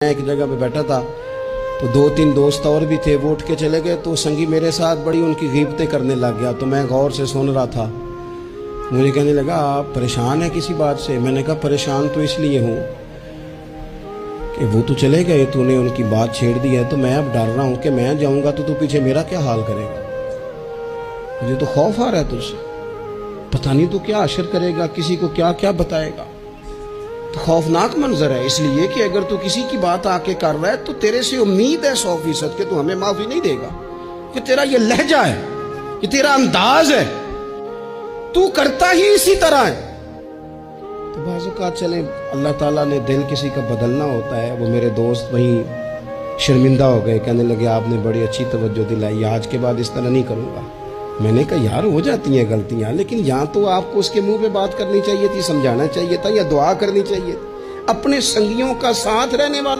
میں ایک جگہ پہ بیٹھا تھا تو دو تین دوست اور بھی تھے، وہ اٹھ کے چلے گئے تو سنگی میرے ساتھ بڑی ان کی غیبتیں کرنے لگ گیا۔ تو میں غور سے سن رہا تھا، مجھے کہنے لگا آپ پریشان ہیں کسی بات سے؟ میں نے کہا پریشان تو اس لیے ہوں کہ وہ تو چلے گئے، تو نے ان کی بات چھیڑ دی ہے، تو میں اب ڈر رہا ہوں کہ میں جاؤں گا تو پیچھے میرا کیا حال کرے گا۔ مجھے تو خوف آ رہا ہے تجھ سے، پتہ نہیں تو کیا اشر کرے گا، کسی کو کیا کیا بتائے گا۔ تو خوفناک منظر ہے، اس لیے کہ اگر تو کسی کی بات آ کے کر رہا ہے تو تیرے سے امید ہے 100% کہ تو ہمیں معافی نہیں دے گا، کہ تیرا یہ لہجہ ہے، کہ تیرا انداز ہے، تو کرتا ہی اسی طرح ہے۔ تو بعض اوقات چلیں اللہ تعالیٰ نے دل کسی کا بدلنا ہوتا ہے۔ وہ میرے دوست وہیں شرمندہ ہو گئے، کہنے لگے آپ نے بڑی اچھی توجہ دلائی، آج کے بعد اس طرح نہیں کروں گا۔ میں نے کہا یار ہو جاتی ہیں غلطیاں، لیکن یہاں تو آپ کو اس کے منہ پہ بات کرنی چاہیے تھی، سمجھانا چاہیے تھا، یا دعا کرنی چاہیے تھی۔ اپنے سنگیوں کا ساتھ رہنے والا